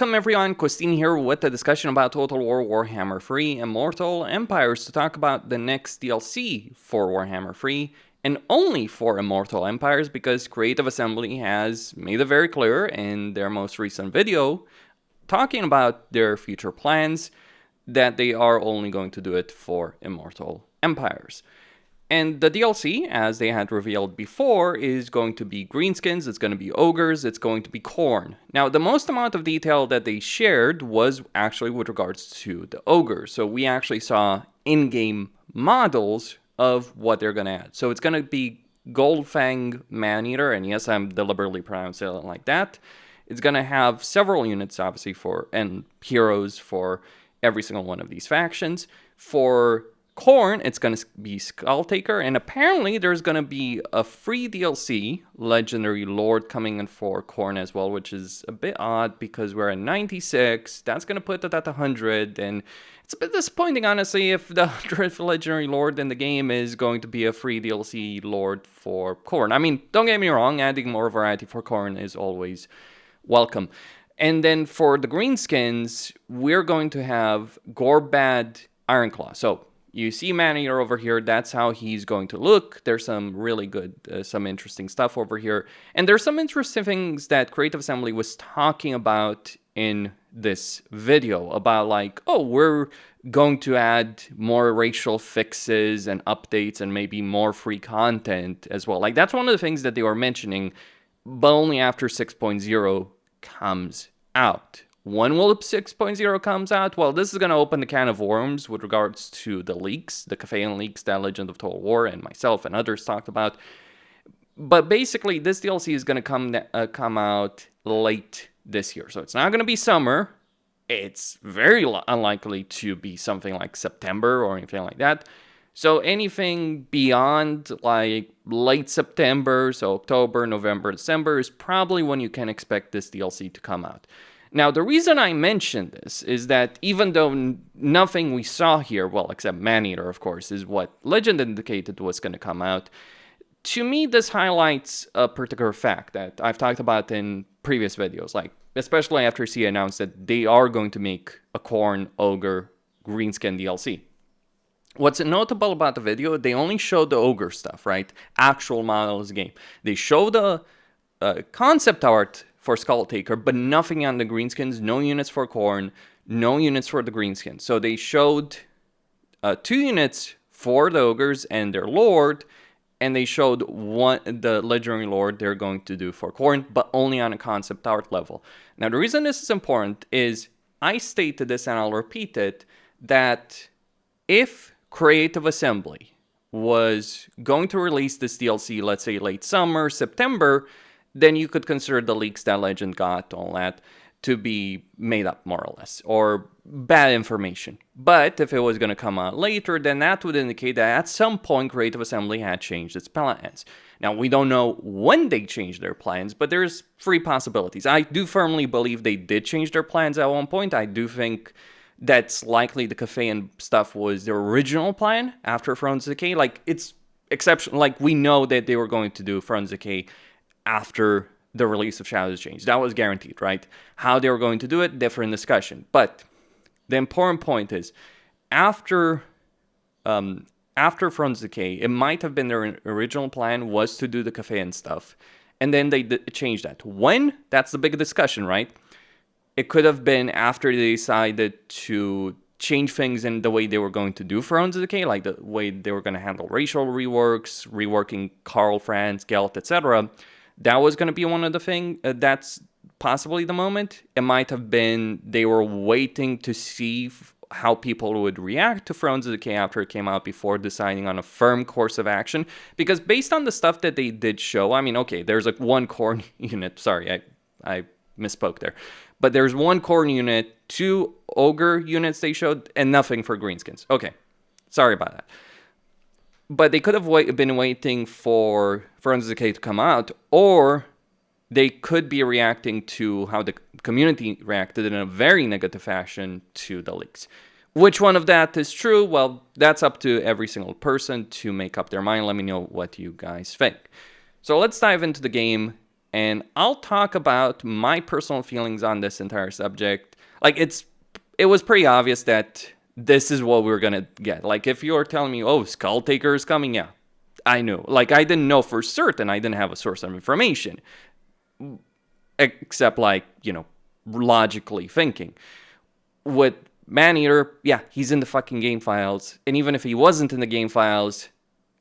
Welcome everyone, Christine here with a discussion about Total War Warhammer 3 Immortal Empires to talk about the next DLC for Warhammer 3 and only for Immortal Empires because Creative Assembly has made it very clear in their most recent video talking about their future plans that they are only going to do it for Immortal Empires. And the DLC, as they had revealed before, is going to be Greenskins, it's going to be Ogres, it's going to be Khorne. Now, the most amount of detail that they shared was actually with regards to the Ogres. So we actually saw in-game models of what they're going to add. So it's going to be Goldfang Maneater, and yes, I'm deliberately pronouncing it like that. It's going to have several units, obviously, and heroes for every single one of these factions. For Khorne, it's going to be Skulltaker, and apparently there's going to be a free DLC, Legendary Lord, coming in for Khorne as well, which is a bit odd because we're at 96, that's going to put it at 100, and it's a bit disappointing, honestly, if the 100th Legendary Lord in the game is going to be a free DLC Lord for Khorne. I mean, don't get me wrong, adding more variety for Khorne is always welcome. And then for the Greenskins, we're going to have Gorbad Ironclaw. So you see Maneater over here, that's how he's going to look. There's some really good, some interesting stuff over here. And there's some interesting things that Creative Assembly was talking about in this video. About like, oh, we're going to add more racial fixes and updates and maybe more free content as well. Like, that's one of the things that they were mentioning, but only after 6.0 comes out. When will 6.0 comes out? Well, this is going to open the can of worms with regards to the leaks, the Caffeine leaks that Legend of Total War and myself and others talked about. But basically, this DLC is going to come out late this year. So it's not going to be summer. It's very unlikely to be something like September or anything like that. So anything beyond like late September, so October, November, December, is probably when you can expect this DLC to come out. Now, the reason I mention this is that even though nothing we saw here, well, except Maneater, of course, is what Legend indicated was going to come out, to me, this highlights a particular fact that I've talked about in previous videos, like especially after CA announced that they are going to make a Khorne Ogre Greenskin DLC. What's notable about the video, they only showed the Ogre stuff, right? Actual models game. They show the concept art for Skulltaker, but nothing on the Greenskins, no units for Khorne, no units for the Greenskins. So they showed 2 units for the Ogres and their Lord, and they showed the Legendary Lord they're going to do for Khorne, but only on a concept art level. Now, the reason this is important is, I stated this and I'll repeat it, that if Creative Assembly was going to release this DLC, let's say late summer, September, then you could consider the leaks that Legend got, all that, to be made up more or less, or bad information. But if it was going to come out later, then that would indicate that at some point Creative Assembly had changed its plans. Now, we don't know when they changed their plans, but there's 3 possibilities. I do firmly believe they did change their plans at one point. I do think that's likely the Caffeine stuff was their original plan after Thrones Decay. Like, it's exceptional. Like, we know that they were going to do Thrones Decay after the release of Shadows Change. That was guaranteed, right? How they were going to do it, different discussion. But the important point is, after Thrones Decay, it might have been their original plan was to do the Caffeine stuff, and then they changed that. When? That's the big discussion, right? It could have been after they decided to change things in the way they were going to do Thrones Decay, like the way they were going to handle racial reworks, reworking Karl Franz, Gelt, etc. That was going to be one of the things. That's possibly the moment. It might have been they were waiting to see how people would react to Thrones Decay after it came out before deciding on a firm course of action. Because based on the stuff that they did show, I mean, okay, there's like 1 Khorne unit. Sorry, I misspoke there. But there's 1 Khorne unit, 2 Ogre units they showed, and nothing for Greenskins. Okay, sorry about that. But they could have been waiting for Thrones Decay to come out, or they could be reacting to how the community reacted in a very negative fashion to the leaks. Which one of that is true? Well, that's up to every single person to make up their mind. Let me know what you guys think. So let's dive into the game and I'll talk about my personal feelings on this entire subject. Like, it was pretty obvious that this is what we were gonna get. Like, if you're telling me, oh, Skull Taker is coming, yeah, I knew. Like, I didn't know for certain. I didn't have a source of information. Except, like, logically thinking. With Maneater, yeah, he's in the fucking game files. And even if he wasn't in the game files,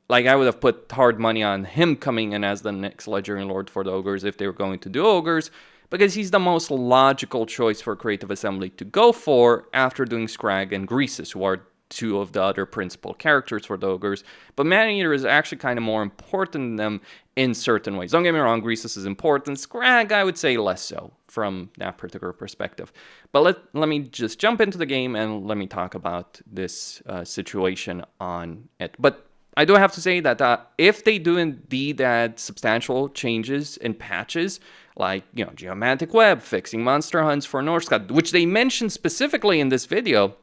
like, I would have put hard money on him coming in as the next Legendary Lord for the Ogres if they were going to do Ogres, because he's the most logical choice for Creative Assembly to go for after doing Scrag and Greases, who are two of the other principal characters for the Ogres. But Maneater is actually kind of more important than them in certain ways. Don't get me wrong, Greases is important. Scrag, I would say less so from that particular perspective. But let me just jump into the game and let me talk about this situation on it. But I do have to say that if they do indeed add substantial changes and patches, like, Geomantic Web, fixing monster hunts for Norse God, which they mentioned specifically in this video,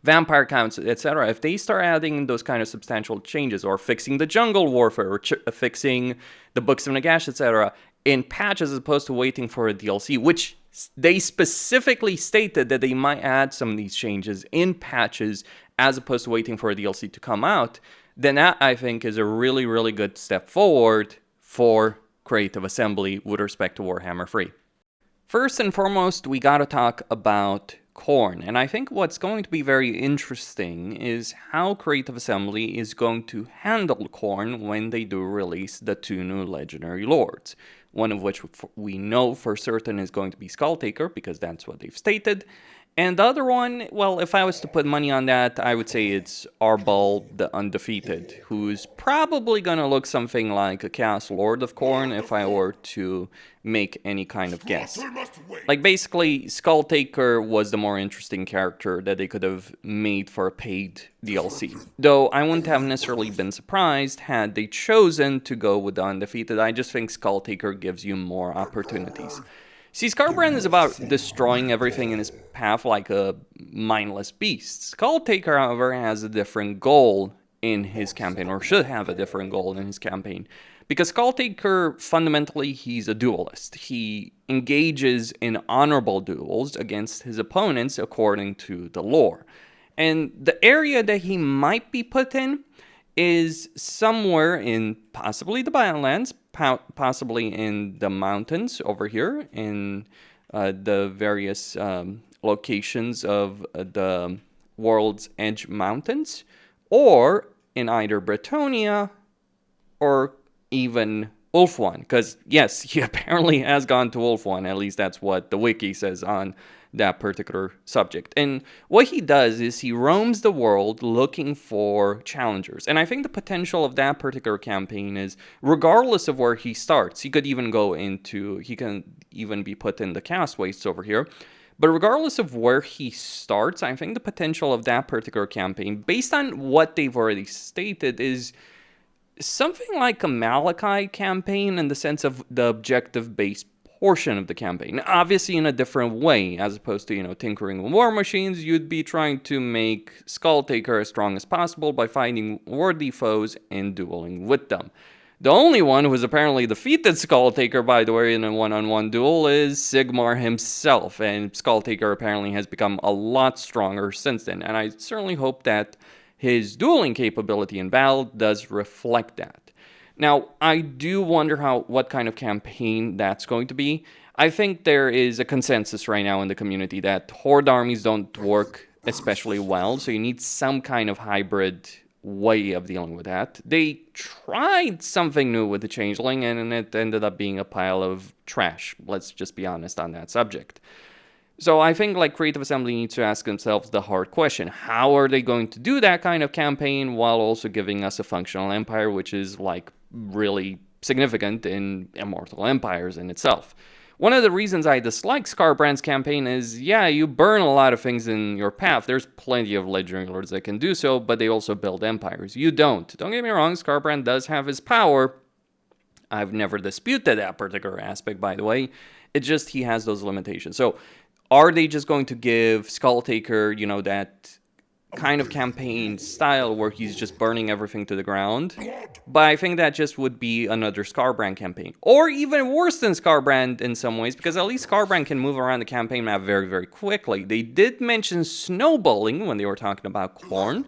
vampire counts, etc., if they start adding those kind of substantial changes, or fixing the jungle warfare, or fixing the Books of Nagash, etc., in patches as opposed to waiting for a DLC, which they specifically stated that they might add some of these changes in patches as opposed to waiting for a DLC to come out, then that, I think, is a really, really good step forward for Creative Assembly with respect to Warhammer 3. First and foremost, we gotta talk about Khorne, and I think what's going to be very interesting is how Creative Assembly is going to handle Khorne when they do release the 2 new Legendary Lords, one of which we know for certain is going to be Skull Taker, because that's what they've stated, and the other one, well, if I was to put money on that, I would say it's Arbal the Undefeated, who's probably going to look something like a Chaos Lord of Khorne if I were to make any kind of guess. Like, basically, Skull Taker was the more interesting character that they could have made for a paid DLC. Though I wouldn't have necessarily been surprised had they chosen to go with the Undefeated. I just think Skull Taker gives you more opportunities. See, Skarbrand is about destroying everything in his path like a mindless beast. Skull Taker, however, has a different goal in his campaign, or should have a different goal in his campaign. Because Skull Taker, fundamentally, he's a duelist. He engages in honorable duels against his opponents according to the lore. And the area that he might be put in is somewhere in possibly the Badlands, possibly in the mountains over here, in the various locations of the World's Edge Mountains, or in either Bretonnia or even Ulthuan, because yes, he apparently has gone to Ulthuan, at least that's what the wiki says on that particular subject. And what he does is he roams the world looking for challengers. And I think the potential of that particular campaign is, regardless of where he starts, he can even be put in the Chaos Wastes over here. But regardless of where he starts, I think the potential of that particular campaign, based on what they've already stated, is something like a Malachi campaign in the sense of the objective-based portion of the campaign. Obviously in a different way, as opposed to, tinkering with war machines. You'd be trying to make Skull Taker as strong as possible by finding worthy foes and dueling with them. The only one who has apparently defeated Skull Taker, by the way, in a one-on-one duel is Sigmar himself, and Skull Taker apparently has become a lot stronger since then, and I certainly hope that his dueling capability in battle does reflect that. Now, I do wonder what kind of campaign that's going to be. I think there is a consensus right now in the community that horde armies don't work especially well, so you need some kind of hybrid way of dealing with that. They tried something new with the Changeling, and it ended up being a pile of trash. Let's just be honest on that subject. So I think Creative Assembly needs to ask themselves the hard question. How are they going to do that kind of campaign while also giving us a functional empire, which is really significant in Immortal empires in itself? One of the reasons I dislike Skarbrand's campaign is, yeah, you burn a lot of things in your path. There's plenty of Legendary Lords that can do so, but they also build empires. You don't. Don't get me wrong, Skarbrand does have his power. I've never disputed that particular aspect, by the way. It's just he has those limitations. So are they just going to give Skull Taker, that kind of campaign style where he's just burning everything to the ground. But I think that just would be another Scarbrand campaign. Or even worse than Scarbrand in some ways, because at least Scarbrand can move around the campaign map very, very quickly. They did mention snowballing when they were talking about Khorne.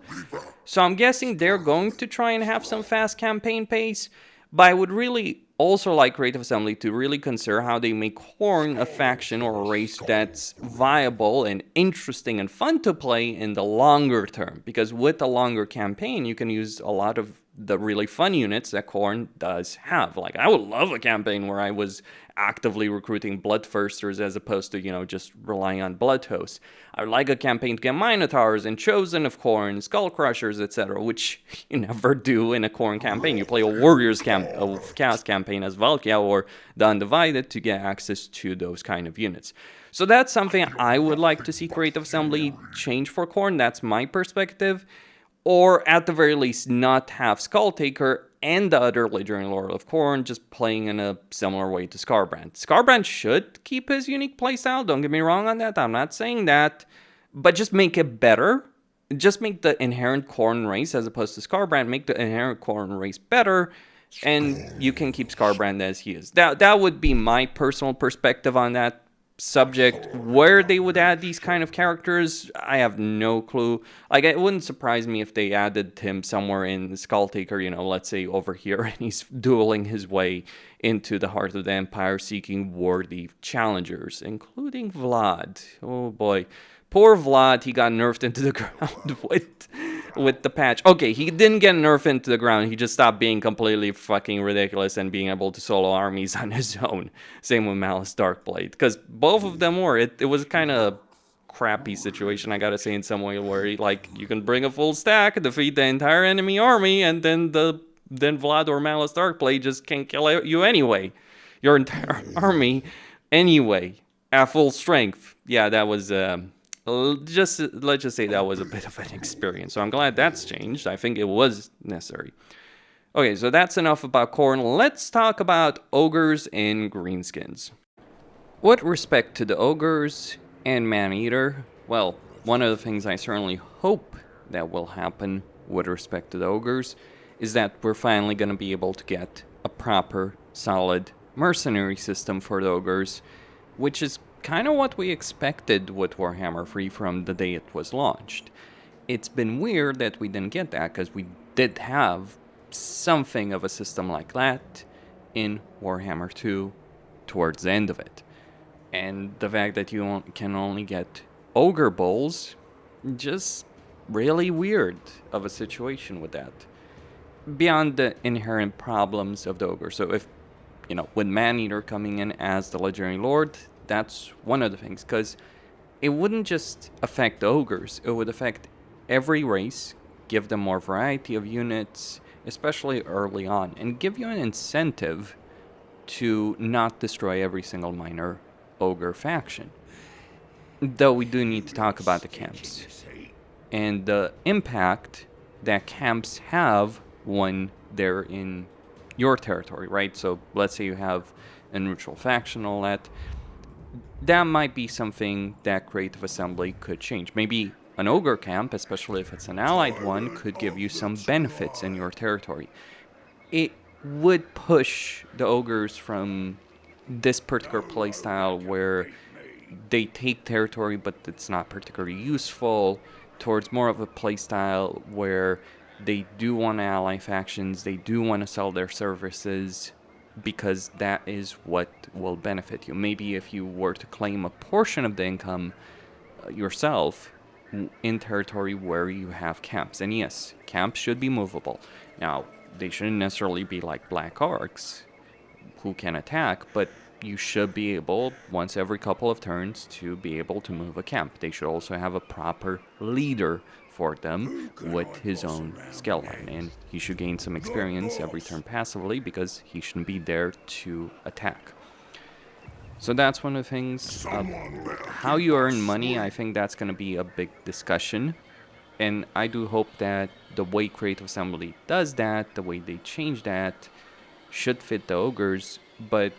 So I'm guessing they're going to try and have some fast campaign pace. But I would really also like Creative Assembly to really consider how they make Khorne a faction or a race that's viable and interesting and fun to play in the longer term. Because with a longer campaign, you can use a lot of the really fun units that Khorne does have. Like, I would love a campaign where I was actively recruiting Bloodthirsters as opposed to, you know, just relying on Bloodhosts. I would like a campaign to get Minotaurs and Chosen of Khorne, Skull Crushers, etc., which you never do in a Khorne campaign. You play a Warriors of Chaos campaign as Valkia or the Undivided to get access to those kind of units. So that's something I would like to see Creative Assembly change for Khorne. That's my perspective. Or at the very least, not have Skulltaker and the other Legendary Lord of Khorne just playing in a similar way to Scarbrand. Scarbrand should keep his unique playstyle, don't get me wrong on that, I'm not saying that. But just make it better. Just make the inherent Khorne race, as opposed to Scarbrand, make the inherent Khorne race better, and you can keep Scarbrand as he is. That would be my personal perspective on that subject. Where they would add these kind of characters, I have no clue. Like, it wouldn't surprise me if they added him somewhere in Skulltaker, you know, let's say over here, and he's dueling his way into the heart of the Empire, seeking worthy challengers, including Vlad. Oh boy. Poor Vlad, he got nerfed into the ground with the patch. Okay, he didn't get nerfed into the ground, he just stopped being completely fucking ridiculous and being able to solo armies on his own. Same with Malice Darkblade, because both of them were. It was kind of crappy situation, I gotta say, in some way, where like you can bring a full stack, defeat the entire enemy army, and then Vlad or Malice Darkblade just can't kill you anyway. Your entire army anyway, at full strength. Yeah, that was let's just say that was a bit of an experience. So I'm glad that's changed. I think it was necessary. Okay, so that's enough about Khorne. Let's talk about Ogres and Greenskins. With respect to the Ogres and Maneater, well, one of the things I certainly hope that will happen with respect to the Ogres is that we're finally going to be able to get a proper, solid mercenary system for the Ogres, which is kind of what we expected with Warhammer 3 from the day it was launched. It's been weird that we didn't get that, because we did have something of a system like that in Warhammer 2 towards the end of it. And the fact that you can only get Ogre Bowls, just really weird of a situation with that. Beyond the inherent problems of the Ogre. So if, you know, with Maneater coming in as the Legendary Lord, that's one of the things, because it wouldn't just affect the Ogres, it would affect every race, give them more variety of units, especially early on, and give you an incentive to not destroy every single minor Ogre faction. Though we do need to talk about the camps and the impact that camps have when they're in your territory, right? So let's say you have a neutral faction, all that. That might be something that Creative Assembly could change. Maybe an Ogre camp, especially if it's an allied one, could give you some benefits in your territory. It would push the Ogres from this particular playstyle where they take territory but it's not particularly useful, towards more of a playstyle where they do want to ally factions, they do want to sell their services, because that is what will benefit you. Maybe if you were to claim a portion of the income yourself in territory where you have camps. And yes, camps should be movable. Now, they shouldn't necessarily be like Black Arcs who can attack, but you should be able, once every couple of turns, to be able to move a camp. They should also have a proper leader for them with his own skill line, and he should gain some experience every turn passively, because he shouldn't be there to attack. So that's one of the things. How you earn money, I think that's going to be a big discussion, and I do hope that the way Creative Assembly does that, the way they change that, should fit the Ogres. But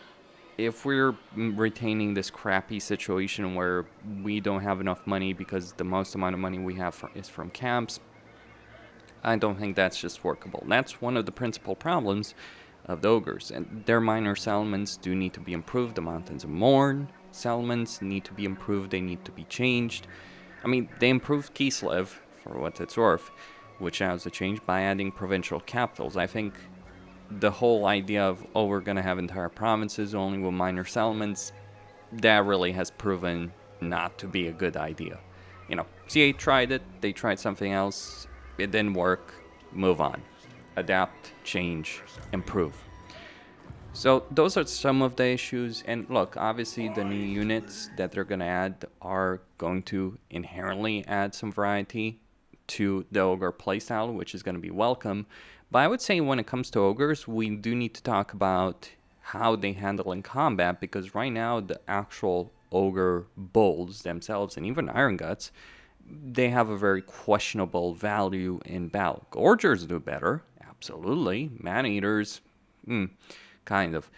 if we're retaining this crappy situation where we don't have enough money because the most amount of money we have is from camps, I don't think that's just workable. That's one of the principal problems of the Ogres, and their minor settlements do need to be improved. The Mountains of Morn settlements need to be improved, they need to be changed. I mean, they improved Kislev, for what it's worth, which has to change by adding provincial capitals. I think the whole idea of, oh, we're going to have entire provinces only with minor settlements, that really has proven not to be a good idea. You know, CA tried it, they tried something else, it didn't work, move on. Adapt, change, improve. So those are some of the issues, and look, obviously the new units that they're going to add are going to inherently add some variety to the Ogre playstyle, which is going to be welcome. But I would say when it comes to Ogres, we do need to talk about how they handle in combat, because right now the actual Ogre bulls themselves, and even Iron Guts, they have a very questionable value in battle. Gorgers do better, absolutely. Man-Eaters, kind of.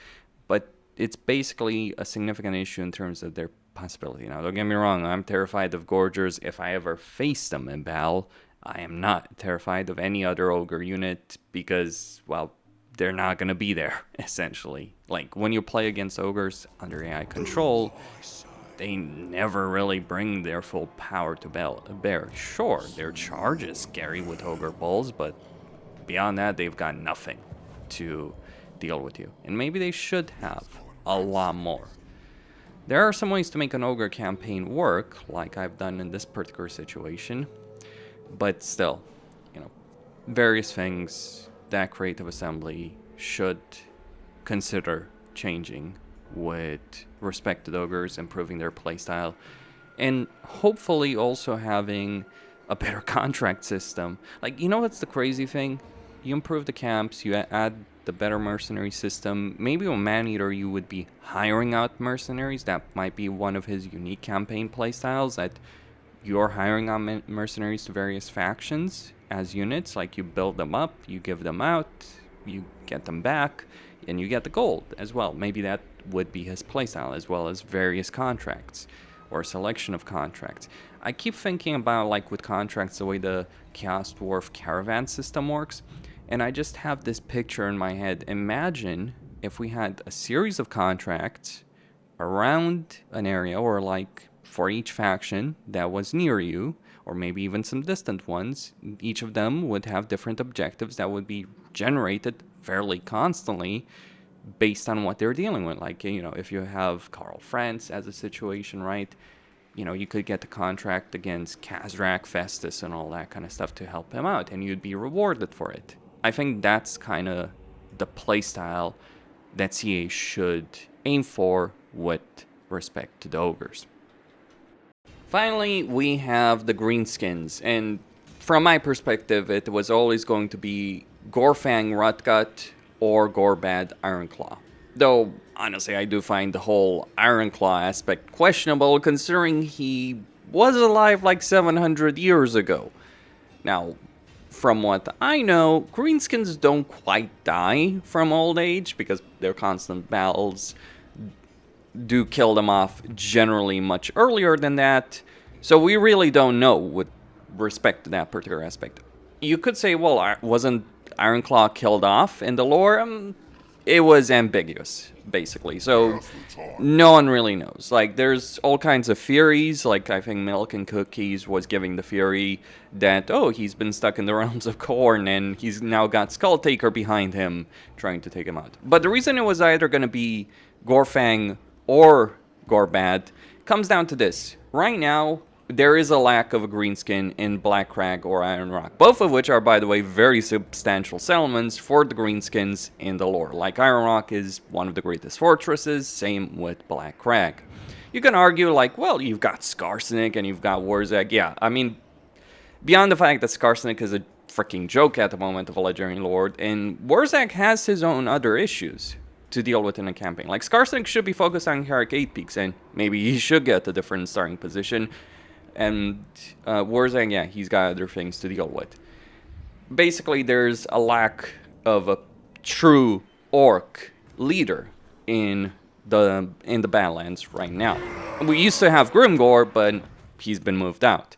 But it's basically a significant issue in terms of their possibility. Now, don't get me wrong, I'm terrified of Gorgers if I ever face them in battle. I am not terrified of any other Ogre unit because, well, they're not going to be there, essentially. Like, when you play against Ogres under AI control, they never really bring their full power to bear. Sure, their charge is scary with Ogre Bulls, but beyond that, they've got nothing to deal with you. And maybe they should have a lot more. There are some ways to make an Ogre campaign work, like I've done in this particular situation. But still, you know, various things that Creative Assembly should consider changing with respect to the Ogres, improving their playstyle, and hopefully also having a better contract system. Like, you know what's the crazy thing? You improve the camps, you add the better mercenary system. Maybe on Man-Eater you would be hiring out mercenaries. That might be one of his unique campaign playstyles, that you're hiring on mercenaries to various factions as units. Like, you build them up, you give them out, you get them back, and you get the gold as well. Maybe that would be his playstyle, as well as various contracts or selection of contracts. I keep thinking about, like, with contracts, the way the Chaos Dwarf caravan system works, and I just have this picture in my head. Imagine if we had a series of contracts around an area, or like for each faction that was near you, or maybe even some distant ones. Each of them would have different objectives that would be generated fairly constantly based on what they're dealing with. Like, you know, if you have Karl France as a situation, right? You know, you could get the contract against Khazrak, Festus, and all that kind of stuff to help him out, and you'd be rewarded for it. I think that's kind of the playstyle that CA should aim for with respect to the Ogres. Finally, we have the Greenskins, and from my perspective, it was always going to be Gorfang Rutgut or Gorbad Ironclaw. Though, honestly, I do find the whole Ironclaw aspect questionable, considering he was alive like 700 years ago. Now, from what I know, Greenskins don't quite die from old age, because their constant battles do kill them off generally much earlier than that. So we really don't know with respect to that particular aspect. You could say, well, wasn't Ironclaw killed off in the lore? It was ambiguous, basically. So no one really knows. Like, there's all kinds of theories. Like, I think Milk and Cookies was giving the theory that, oh, he's been stuck in the realms of Khorne and he's now got Skulltaker behind him trying to take him out. But the reason it was either going to be Gorfang or Gorbad comes down to this. Right now, there is a lack of a greenskin in Black Crag or Iron Rock, both of which are, by the way, very substantial settlements for the greenskins in the lore. Like, Iron Rock is one of the greatest fortresses, same with Black Crag. You can argue, like, well, you've got Skarsnik and you've got Warzag. Yeah, I mean, beyond the fact that Skarsnik is a freaking joke at the moment of a Legendary Lord, and Warzag has his own other issues to deal with in a campaign. Like, Skarsnik should be focused on Heroic 8 Peaks, and maybe he should get a different starting position. And Warzang, yeah, he's got other things to deal with. Basically, there's a lack of a true orc leader in in the Badlands right now. We used to have Grimgor, but he's been moved out.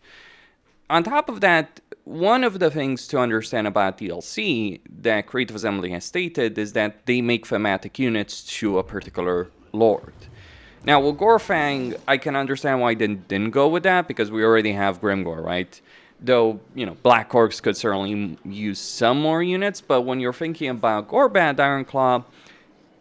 On top of that, one of the things to understand about DLC that Creative Assembly has stated is that they make thematic units to a particular lord. Now, with Gorfang, I can understand why they didn't go with that, because we already have Grimgor, right? Though, you know, Black Orcs could certainly use some more units, but when you're thinking about Gorbad Ironclaw,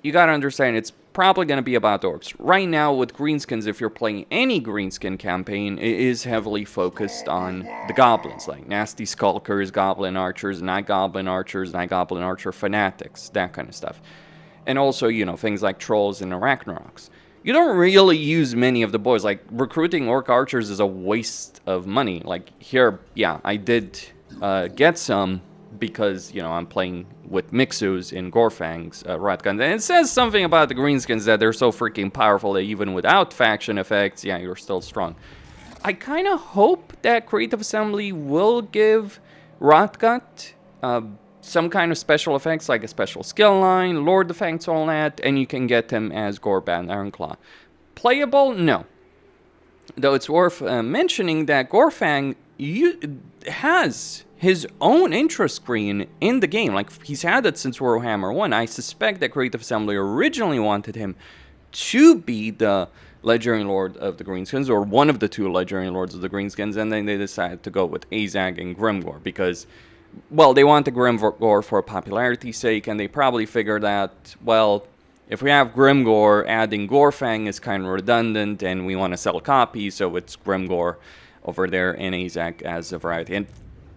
you gotta understand it's probably gonna be about orcs. Right now, with Greenskins, if you're playing any Greenskin campaign, it is heavily focused on the goblins, like Nasty Skulkers, Goblin Archers, Night Goblin Archers, Night Goblin Archer Fanatics, that kind of stuff. And also, you know, things like Trolls and Arachnaroks. You don't really use many of the boys. Like, recruiting Orc Archers is a waste of money. Like, here, yeah, I did get some because, you know, I'm playing with Mixus in Gorfang's Ratgun. And it says something about the Greenskins that they're so freaking powerful that even without faction effects, yeah, you're still strong. I kind of hope that Creative Assembly will give Rotgut some kind of special effects, like a special skill line, Lord Defense, all that, and you can get him as Gorbad Ironclaw. Playable? No. Though it's worth mentioning that Gorfang has his own intro screen in the game. Like, he's had it since Warhammer 1. I suspect that Creative Assembly originally wanted him to be the Legendary Lord of the Greenskins, or one of the two Legendary Lords of the Greenskins, and then they decided to go with Azag and Grimgor because, well, they wanted Grimgor for popularity's sake, and they probably figured that, well, if we have Grimgor, adding Gorfang is kind of redundant, and we want to sell copies, so it's Grimgor over there and Azag as a variety. And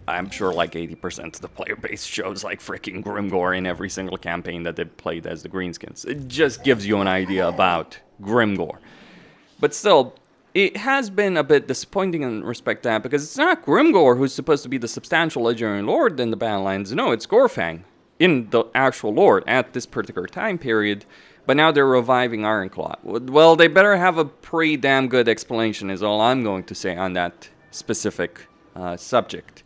I'm sure like 80% of the player base shows like freaking Grimgor in every single campaign that they played as the Greenskins. It just gives you an idea about Grimgor. But still, it has been a bit disappointing in respect to that, because it's not Grimgor who's supposed to be the substantial legendary lord in the Badlands. No, it's Gorfang in the actual lord at this particular time period. But now they're reviving Ironclaw. Well, they better have a pretty damn good explanation is all I'm going to say on that specific subject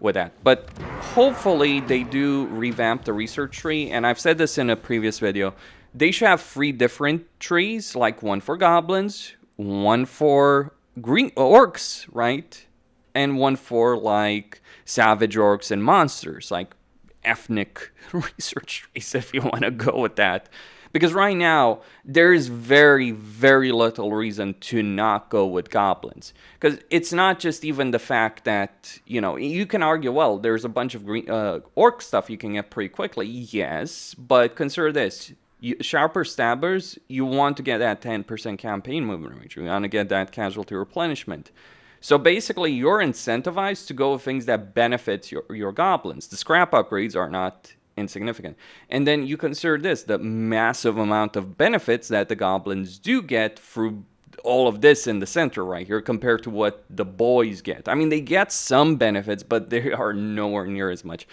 with that. But hopefully they do revamp the research tree. And I've said this in a previous video. They should have 3 different trees, like one for goblins, one for green orcs, right? And one for like savage orcs and monsters, like ethnic research trees, if you want to go with that. Because right now, there is very, very little reason to not go with goblins. Because it's not just even the fact that, you know, you can argue, well, there's a bunch of green orc stuff you can get pretty quickly. Yes, but consider this. Sharper Stabbers, you want to get that 10% campaign movement range. You want to get that casualty replenishment. So basically, you're incentivized to go with things that benefit your goblins. The scrap upgrades are not insignificant. And then you consider this, the massive amount of benefits that the goblins do get through all of this in the center right here compared to what the boys get. I mean, they get some benefits, but they are nowhere near as much.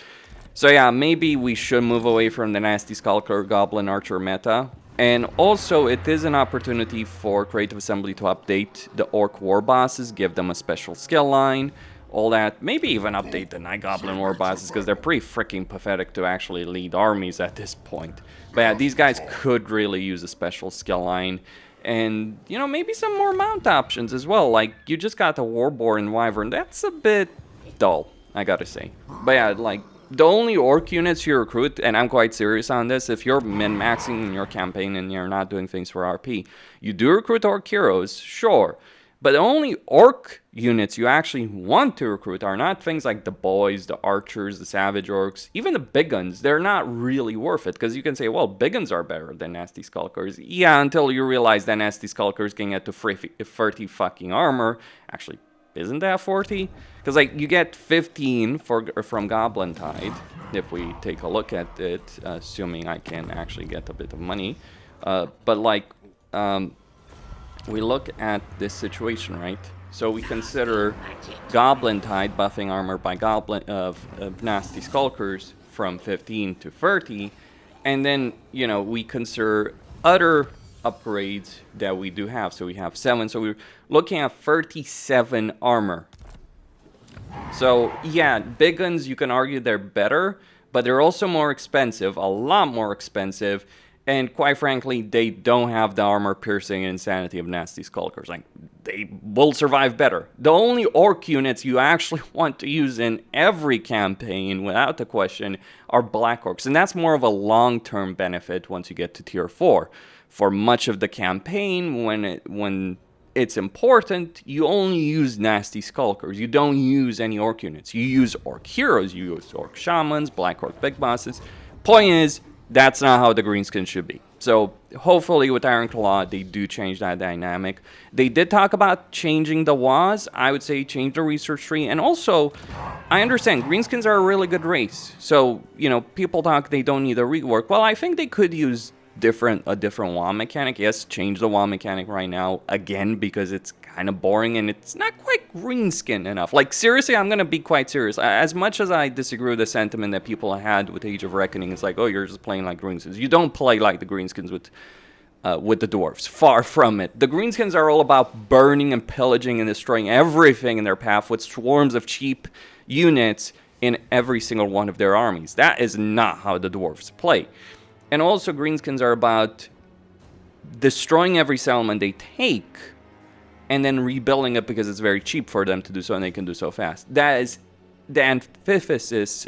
So yeah, maybe we should move away from the Nasty Skulker Goblin Archer meta. And also, it is an opportunity for Creative Assembly to update the Orc War Bosses, give them a special skill line, all that. Maybe even update the Night Goblin War Bosses, because they're pretty freaking pathetic to actually lead armies at this point. But yeah, these guys could really use a special skill line. And, you know, maybe some more mount options as well. Like, you just got the Warboar and Wyvern. That's a bit dull, I gotta say. But yeah, like, the only orc units you recruit, and I'm quite serious on this, if you're min-maxing in your campaign and you're not doing things for RP, you do recruit orc heroes, sure. But the only orc units you actually want to recruit are not things like the boys, the archers, the savage orcs, even the big guns. They're not really worth it, because you can say, well, big guns are better than Nasty Skulkers. Yeah, until you realize that Nasty Skulkers can get to 30 fucking armor. Actually, isn't that 40? Because, like, you get 15 from Goblin Tide, if we take a look at it, assuming I can actually get a bit of money. But, like, we look at this situation, right? So we consider Goblin Tide buffing armor by of Nasty Skulkers from 15 to 30. And then, you know, we consider other upgrades that we do have. So we have 7. So we're looking at 37 armor. So yeah, big guns, you can argue they're better, but they're also more expensive, a lot more expensive. And quite frankly, they don't have the armor-piercing insanity of Nasty Skulkers. Like, they will survive better. The only orc units you actually want to use in every campaign, without a question, are Black Orcs. And that's more of a long-term benefit once you get to Tier 4. For much of the campaign, when it's important, you only use Nasty Skulkers. You don't use any orc units. You use orc heroes, you use orc shamans, Black Orc big bosses. Point is, that's not how the Greenskins should be. So hopefully with Iron Claw, they do change that dynamic. They did talk about changing the WAS. I would say change the research tree. And also, I understand, Greenskins are a really good race. So, you know, people talk they don't need a rework. Well, I think they could use a different WA mechanic. Yes, change the WA mechanic right now, again, because it's kind of boring and it's not quite Greenskin enough. Like, seriously, I'm going to be quite serious. As much as I disagree with the sentiment that people had with Age of Reckoning, it's like, oh, you're just playing like Greenskins. You don't play like the Greenskins with the dwarves. Far from it. The Greenskins are all about burning and pillaging and destroying everything in their path with swarms of cheap units in every single one of their armies. That is not how the dwarves play. And also, Greenskins are about destroying every settlement they take and then rebuilding it because it's very cheap for them to do so and they can do so fast. That is the antithesis,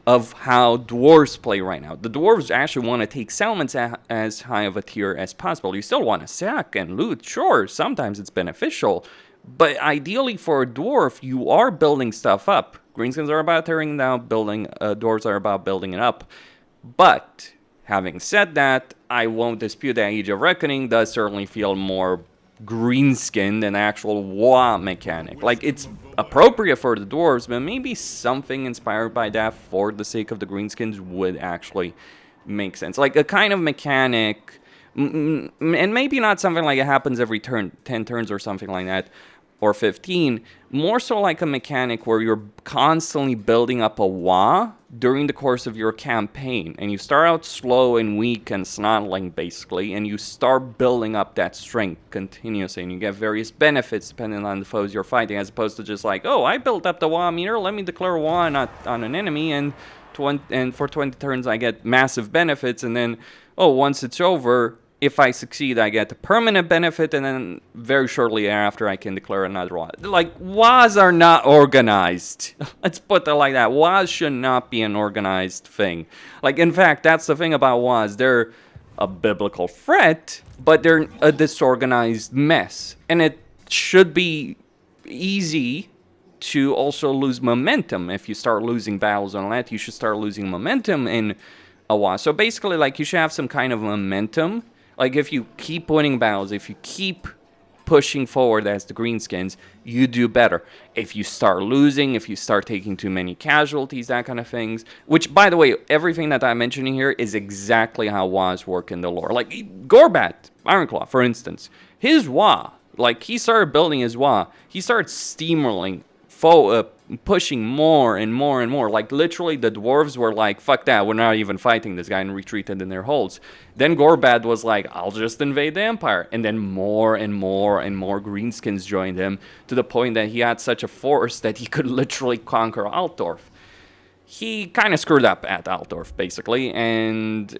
of how dwarves play right now. The dwarves actually want to take settlements as high of a tier as possible. You still want to sack and loot, sure, sometimes it's beneficial, but ideally for a dwarf, you are building stuff up. Greenskins are about tearing down, dwarves are about building it up. But, having said that, I won't dispute that Age of Reckoning does certainly feel more Greenskin than actual WA mechanic. Like, it's appropriate for the dwarves, but maybe something inspired by that for the sake of the Greenskins would actually make sense. Like, a kind of mechanic, and maybe not something like it happens every 10 turns or something like that, or 15, more so like a mechanic where you're constantly building up a WA during the course of your campaign. And you start out slow and weak and snotling, basically, and you start building up that strength continuously, and you get various benefits depending on the foes you're fighting, as opposed to just like, oh, I built up the WA meter, let me declare WA on an enemy, and for 20 turns I get massive benefits, and then, oh, once it's over, if I succeed, I get a permanent benefit, and then very shortly after, I can declare another WA. Like, WAs are not organized. Let's put it like that. WAs should not be an organized thing. Like, in fact, that's the thing about WAs. They're a biblical threat, but they're a disorganized mess. And it should be easy to also lose momentum. If you start losing battles on that, you should start losing momentum in a WA. So basically, like, you should have some kind of momentum. Like, if you keep winning battles, if you keep pushing forward as the Greenskins, you do better. If you start losing, if you start taking too many casualties, that kind of things. Which, by the way, everything that I'm mentioning here is exactly how WAs work in the lore. Like, Gorbat, Ironclaw, for instance, his WA, like, he started building his WA. He started steamrolling, pushing more and more and more. Like, literally, the dwarves were like, fuck that, we're not even fighting this guy, and retreated in their holes. Then Gorbat was like, I'll just invade the Empire. And then more and more and more Greenskins joined him, to the point that he had such a force that he could literally conquer Altdorf. He kind of screwed up at Altdorf, basically, and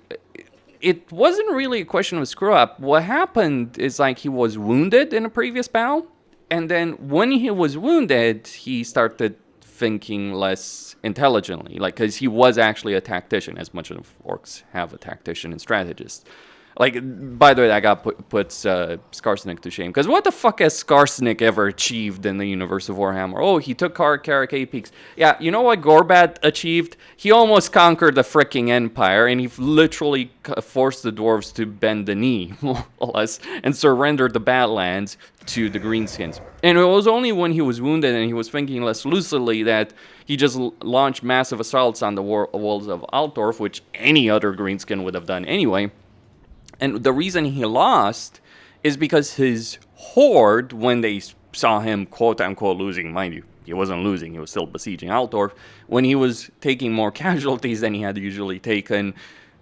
it wasn't really a question of screw up. What happened is, like, he was wounded in a previous battle, and then when he was wounded, he started thinking less intelligently, like, because he was actually a tactician, as much of orcs have a tactician and strategist. Like, by the way, that got puts Skarsnik to shame, because what the fuck has Skarsnik ever achieved in the universe of Warhammer? Oh, he took Caracay Peaks. Yeah, you know what Gorbat achieved? He almost conquered the fricking Empire, and he literally forced the dwarves to bend the knee, more or less, and surrendered the Badlands to the Greenskins. And it was only when he was wounded and he was thinking less lucidly that he just launched massive assaults on the walls of Altdorf, which any other Greenskin would have done anyway. And the reason he lost is because his horde, when they saw him quote-unquote losing, mind you, he wasn't losing, he was still besieging Altdorf, when he was taking more casualties than he had usually taken,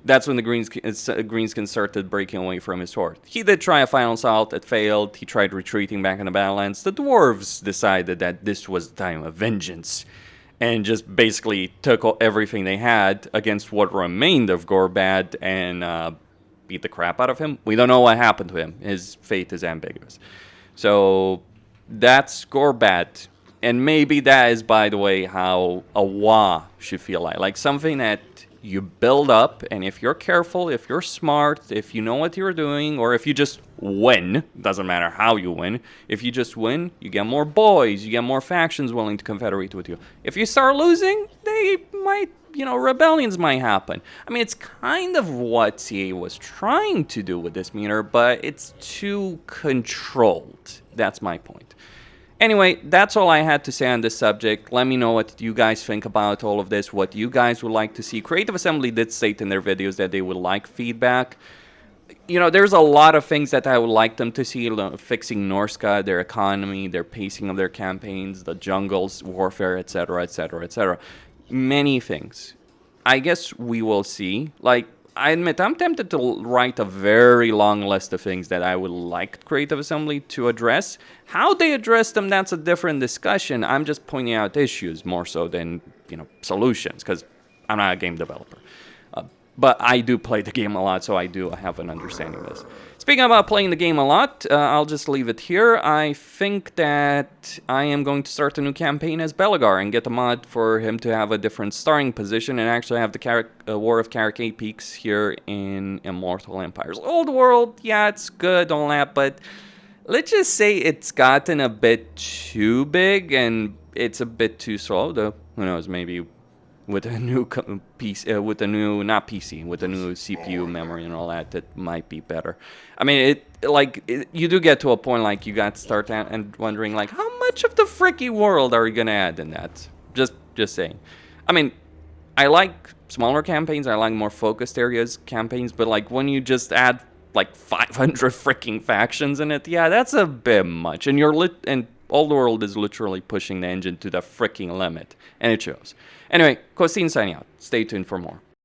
that's when the Greenskins started breaking away from his horde. He did try a final assault, it failed, he tried retreating back in the Badlands. The dwarves decided that this was the time of vengeance. and just basically took everything they had against what remained of Gorbad and beat the crap out of him. We don't know what happened to him. His fate is ambiguous. So that's Gorbad. And maybe that is, by the way, how a Wa should feel like something that you build up, and if you're careful, if you're smart, if you know what you're doing, or if you just win, doesn't matter how you win, if you just win, you get more boys, you get more factions willing to confederate with you. If you start losing, they might, rebellions might happen. I mean, it's kind of what CA was trying to do with this meter, but it's too controlled. That's my point. Anyway, that's all I had to say on this subject. Let me know what you guys think about all of this, what you guys would like to see. Creative Assembly did state in their videos that they would like feedback. There's a lot of things that I would like them to see, fixing Norska, their economy, their pacing of their campaigns, the jungles, warfare, etc., etc., etc. Many things. I guess we will see. I admit, I'm tempted to write a very long list of things that I would like Creative Assembly to address. How they address them, that's a different discussion. I'm just pointing out issues more so than, solutions, because I'm not a game developer. But I do play the game a lot, so I do have an understanding of this. Speaking about playing the game a lot, I'll just leave it here. I think that I am going to start a new campaign as Belegar and get a mod for him to have a different starting position and actually have the War of Caracate Peaks here in Immortal Empires. Old World, yeah, it's good, all that, but let's just say it's gotten a bit too big and it's a bit too slow, though who knows, maybe with a new PC, with a new CPU memory and all that, that might be better. I mean, you do get to a point you got to start and wondering how much of the fricky world are you gonna add in that? Just saying. I mean, I like smaller campaigns. I like more focused areas campaigns, but when you just add 500 freaking factions in it, yeah, that's a bit much. And Old World is literally pushing the engine to the freaking limit, and it shows. Anyway, Costin signing out. Stay tuned for more.